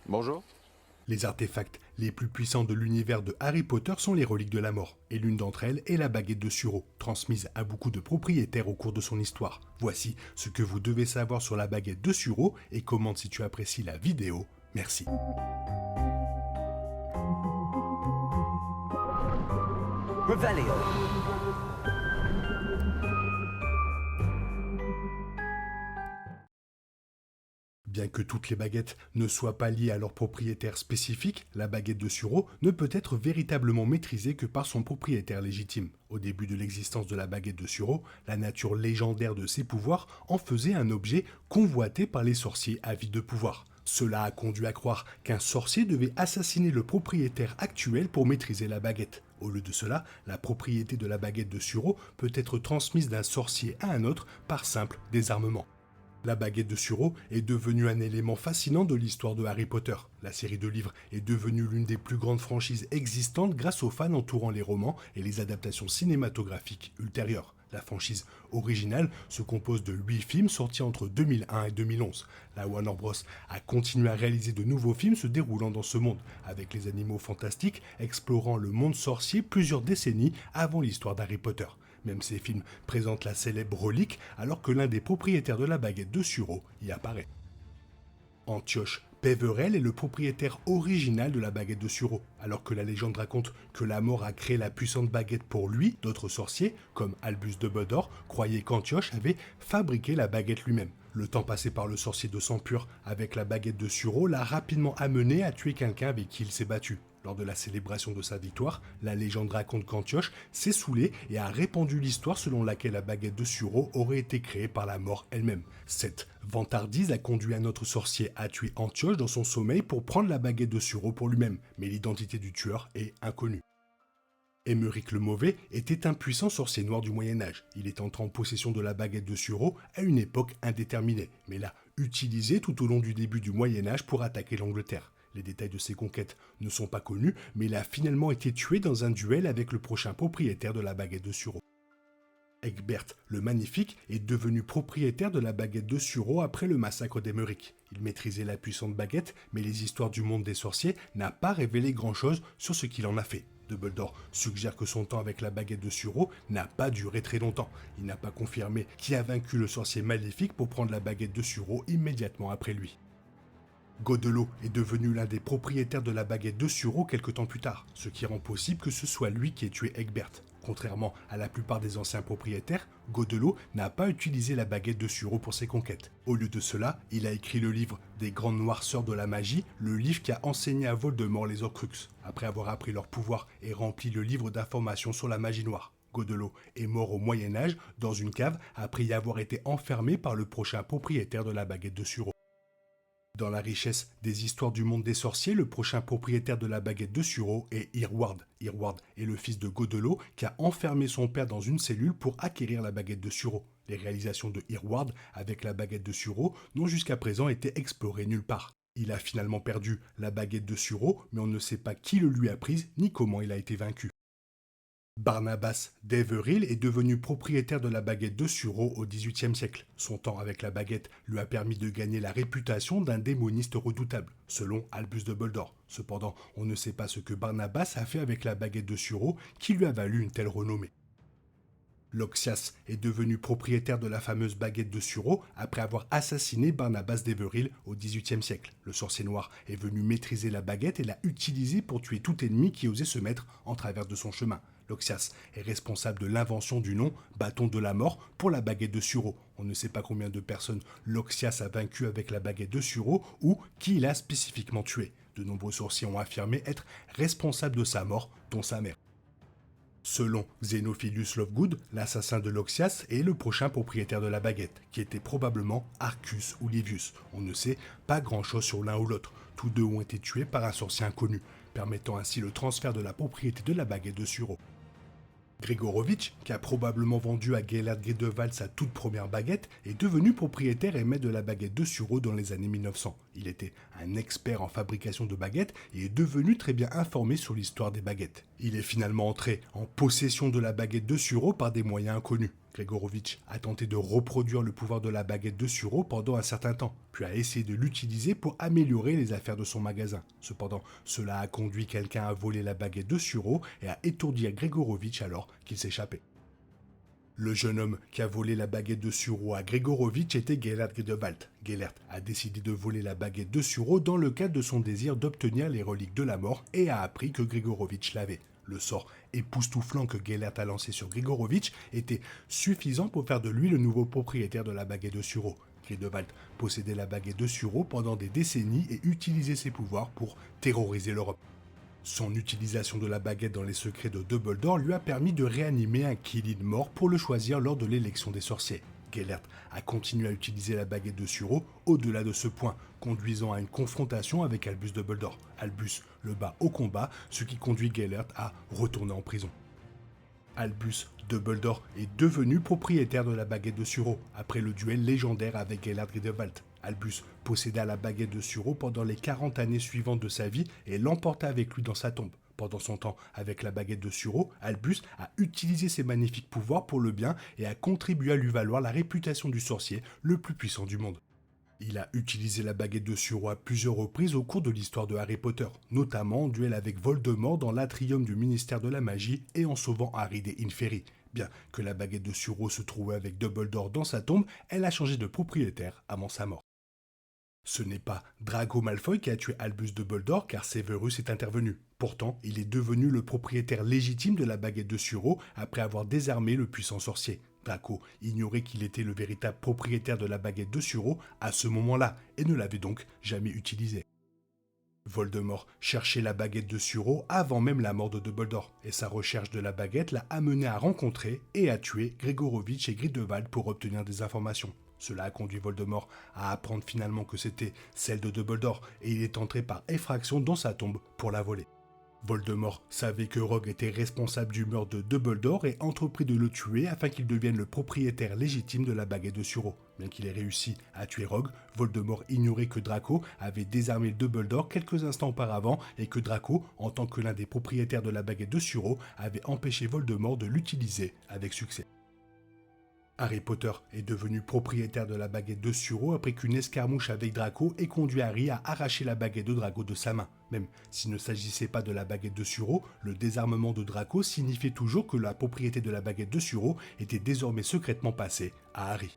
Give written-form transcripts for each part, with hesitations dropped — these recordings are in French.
Bonjour. Les artefacts les plus puissants de l'univers de Harry Potter sont les reliques de la mort, et l'une d'entre elles est la baguette de Suro, transmise à beaucoup de propriétaires au cours de son histoire. Voici ce que vous devez savoir sur la baguette de Suro et commente si tu apprécies la vidéo. Merci. Revelio. Bien que toutes les baguettes ne soient pas liées à leur propriétaire spécifique, la baguette de Suro ne peut être véritablement maîtrisée que par son propriétaire légitime. Au début de l'existence de la baguette de Suro, la nature légendaire de ses pouvoirs en faisait un objet convoité par les sorciers avides de pouvoir. Cela a conduit à croire qu'un sorcier devait assassiner le propriétaire actuel pour maîtriser la baguette. Au lieu de cela, la propriété de la baguette de Suro peut être transmise d'un sorcier à un autre par simple désarmement. La baguette de Suro est devenue un élément fascinant de l'histoire de Harry Potter. La série de livres est devenue l'une des plus grandes franchises existantes grâce aux fans entourant les romans et les adaptations cinématographiques ultérieures. La franchise originale se compose de 8 films sortis entre 2001 et 2011. La Warner Bros. A continué à réaliser de nouveaux films se déroulant dans ce monde, avec les animaux fantastiques explorant le monde sorcier plusieurs décennies avant l'histoire d'Harry Potter. Même ces films présentent la célèbre relique alors que l'un des propriétaires de la baguette de Suro y apparaît. Antioche Peverell est le propriétaire original de la baguette de Suro. Alors que la légende raconte que la mort a créé la puissante baguette pour lui, d'autres sorciers, comme Albus Dumbledore, croyaient qu'Antioche avait fabriqué la baguette lui-même. Le temps passé par le sorcier de sang pur avec la baguette de Suro l'a rapidement amené à tuer quelqu'un avec qui il s'est battu. Lors de la célébration de sa victoire, la légende raconte qu'Antioche s'est saoulé et a répandu l'histoire selon laquelle la baguette de Suro aurait été créée par la mort elle-même. Cette vantardise a conduit un autre sorcier à tuer Antioche dans son sommeil pour prendre la baguette de Suro pour lui-même, mais l'identité du tueur est inconnue. Émeric le Mauvais était un puissant sorcier noir du Moyen-Âge. Il est entré en possession de la baguette de Suro à une époque indéterminée, mais l'a utilisée tout au long du début du Moyen-Âge pour attaquer l'Angleterre. Les détails de ses conquêtes ne sont pas connus, mais il a finalement été tué dans un duel avec le prochain propriétaire de la baguette de Suro. Egbert le Magnifique est devenu propriétaire de la baguette de Suro après le massacre d'Émeric. Il maîtrisait la puissante baguette, mais les histoires du monde des sorciers n'ont pas révélé grand-chose sur ce qu'il en a fait. Dumbledore suggère que son temps avec la baguette de Suro n'a pas duré très longtemps. Il n'a pas confirmé qui a vaincu le sorcier maléfique pour prendre la baguette de Suro immédiatement après lui. Godelot est devenu l'un des propriétaires de la baguette de Suro quelque temps plus tard, ce qui rend possible que ce soit lui qui ait tué Egbert. Contrairement à la plupart des anciens propriétaires, Godelot n'a pas utilisé la baguette de Suro pour ses conquêtes. Au lieu de cela, il a écrit le livre des Grandes Noirceurs de la Magie, le livre qui a enseigné à Voldemort les Horcruxes, après avoir appris leur pouvoir et rempli le livre d'informations sur la magie noire. Godelot est mort au Moyen-Âge dans une cave après y avoir été enfermé par le prochain propriétaire de la baguette de Suro. Dans la richesse des histoires du monde des sorciers, le prochain propriétaire de la baguette de Suro est Irward. Irward est le fils de Godelot qui a enfermé son père dans une cellule pour acquérir la baguette de Suro. Les réalisations de Irward avec la baguette de Suro n'ont jusqu'à présent été explorées nulle part. Il a finalement perdu la baguette de Suro, mais on ne sait pas qui le lui a prise ni comment il a été vaincu. Barnabas d'Everill est devenu propriétaire de la baguette de Suro au XVIIIe siècle. Son temps avec la baguette lui a permis de gagner la réputation d'un démoniste redoutable, selon Albus Dumbledore. Cependant, on ne sait pas ce que Barnabas a fait avec la baguette de Suro qui lui a valu une telle renommée. Loxias est devenu propriétaire de la fameuse baguette de Suro après avoir assassiné Barnabas d'Everill au XVIIIe siècle. Le sorcier noir est venu maîtriser la baguette et l'a utilisée pour tuer tout ennemi qui osait se mettre en travers de son chemin. Loxias est responsable de l'invention du nom bâton de la mort pour la baguette de Suro. On ne sait pas combien de personnes Loxias a vaincu avec la baguette de Suro ou qui il a spécifiquement tué. De nombreux sorciers ont affirmé être responsables de sa mort, dont sa mère. Selon Xenophilius Lovegood, l'assassin de Loxias est le prochain propriétaire de la baguette, qui était probablement Arcus ou Livius. On ne sait pas grand-chose sur l'un ou l'autre. Tous deux ont été tués par un sorcier inconnu, permettant ainsi le transfert de la propriété de la baguette de Suro. Gregorovitch, qui a probablement vendu à Gellert Grindelwald sa toute première baguette, est devenu propriétaire et maître de la baguette de Suro dans les années 1900. Il était un expert en fabrication de baguettes et est devenu très bien informé sur l'histoire des baguettes. Il est finalement entré en possession de la baguette de Suro par des moyens inconnus. Gregorovitch a tenté de reproduire le pouvoir de la baguette de Suro pendant un certain temps, puis a essayé de l'utiliser pour améliorer les affaires de son magasin. Cependant, cela a conduit quelqu'un à voler la baguette de Suro et à étourdir Gregorovitch alors qu'il s'échappait. Le jeune homme qui a volé la baguette de Suro à Gregorovitch était Gellert Gridewald. Gellert a décidé de voler la baguette de Suro dans le cadre de son désir d'obtenir les reliques de la mort et a appris que Gregorovitch l'avait. Le sort époustouflant que Gellert a lancé sur Gregorovitch était suffisant pour faire de lui le nouveau propriétaire de la baguette de Suro. Gridewald possédait la baguette de Suro pendant des décennies et utilisait ses pouvoirs pour terroriser l'Europe. Son utilisation de la baguette dans les secrets de Dumbledore lui a permis de réanimer un Qilin mort pour le choisir lors de l'élection des sorciers. Gellert a continué à utiliser la baguette de Suro au-delà de ce point, conduisant à une confrontation avec Albus Dumbledore. Albus le bat au combat, ce qui conduit Gellert à retourner en prison. Albus Dumbledore est devenu propriétaire de la baguette de Suro après le duel légendaire avec Gellert Gridewald. Albus posséda la baguette de Suro pendant les 40 années suivantes de sa vie et l'emporta avec lui dans sa tombe. Pendant son temps avec la baguette de Suro, Albus a utilisé ses magnifiques pouvoirs pour le bien et a contribué à lui valoir la réputation du sorcier le plus puissant du monde. Il a utilisé la baguette de Suro à plusieurs reprises au cours de l'histoire de Harry Potter, notamment en duel avec Voldemort dans l'atrium du ministère de la magie et en sauvant Harry des Inferi. Bien que la baguette de Suro se trouvait avec Dumbledore dans sa tombe, elle a changé de propriétaire avant sa mort. Ce n'est pas Draco Malfoy qui a tué Albus Dumbledore car Severus est intervenu. Pourtant, il est devenu le propriétaire légitime de la baguette de Suro après avoir désarmé le puissant sorcier. Draco ignorait qu'il était le véritable propriétaire de la baguette de Suro à ce moment-là et ne l'avait donc jamais utilisée. Voldemort cherchait la baguette de Suro avant même la mort de Dumbledore, et sa recherche de la baguette l'a amené à rencontrer et à tuer Gregorovitch et Grindelwald pour obtenir des informations. Cela a conduit Voldemort à apprendre finalement que c'était celle de Dumbledore, et il est entré par effraction dans sa tombe pour la voler. Voldemort savait que Rogue était responsable du meurtre de Dumbledore et entreprit de le tuer afin qu'il devienne le propriétaire légitime de la baguette de Suro. Bien qu'il ait réussi à tuer Rogue, Voldemort ignorait que Draco avait désarmé Dumbledore quelques instants auparavant et que Draco, en tant que l'un des propriétaires de la baguette de Suro, avait empêché Voldemort de l'utiliser avec succès. Harry Potter est devenu propriétaire de la baguette de Suro après qu'une escarmouche avec Draco ait conduit Harry à arracher la baguette de Draco de sa main. Même s'il ne s'agissait pas de la baguette de Suro, le désarmement de Draco signifiait toujours que la propriété de la baguette de Suro était désormais secrètement passée à Harry.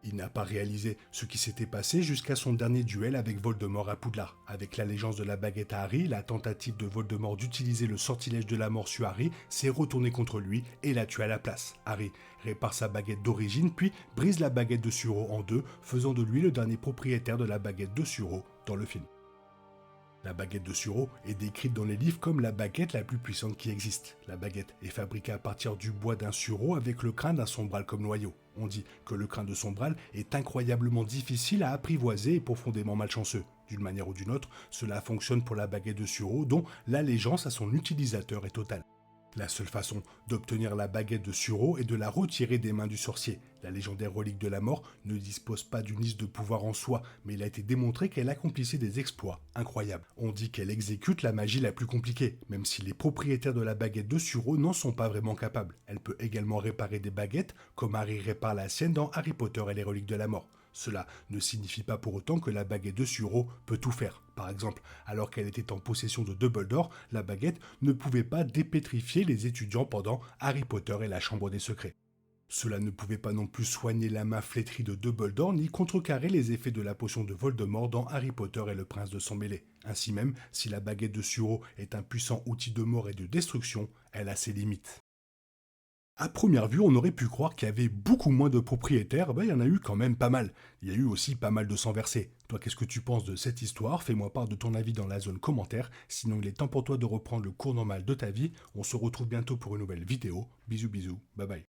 Il n'a pas réalisé ce qui s'était passé jusqu'à son dernier duel avec Voldemort à Poudlard. Avec l'allégeance de la baguette à Harry, la tentative de Voldemort d'utiliser le sortilège de la mort sur Harry s'est retournée contre lui et l'a tué à la place. Harry répare sa baguette d'origine puis brise la baguette de Suro en deux, faisant de lui le dernier propriétaire de la baguette de Suro dans le film. La baguette de Suro est décrite dans les livres comme la baguette la plus puissante qui existe. La baguette est fabriquée à partir du bois d'un sureau avec le crâne d'un sombral comme noyau. On dit que le crâne de sombral est incroyablement difficile à apprivoiser et profondément malchanceux. D'une manière ou d'une autre, cela fonctionne pour la baguette de Suro dont l'allégeance à son utilisateur est totale. La seule façon d'obtenir la baguette de Suro est de la retirer des mains du sorcier. La légendaire relique de la mort ne dispose pas d'une liste de pouvoir en soi, mais il a été démontré qu'elle accomplissait des exploits incroyables. On dit qu'elle exécute la magie la plus compliquée, même si les propriétaires de la baguette de Suro n'en sont pas vraiment capables. Elle peut également réparer des baguettes, comme Harry répare la sienne dans Harry Potter et les reliques de la mort. Cela ne signifie pas pour autant que la baguette de Suro peut tout faire. Par exemple, alors qu'elle était en possession de Dumbledore, la baguette ne pouvait pas dépétrifier les étudiants pendant Harry Potter et la Chambre des Secrets. Cela ne pouvait pas non plus soigner la main flétrie de Dumbledore ni contrecarrer les effets de la potion de Voldemort dans Harry Potter et le prince de sang mêlé. Ainsi même, si la baguette de Suro est un puissant outil de mort et de destruction, elle a ses limites. À première vue, on aurait pu croire qu'il y avait beaucoup moins de propriétaires, il y en a eu quand même pas mal. Il y a eu aussi pas mal de sang versé. Toi, qu'est-ce que tu penses de cette histoire? Fais-moi part de ton avis dans la zone commentaire. Sinon, il est temps pour toi de reprendre le cours normal de ta vie. On se retrouve bientôt pour une nouvelle vidéo. Bisous bisous, bye bye.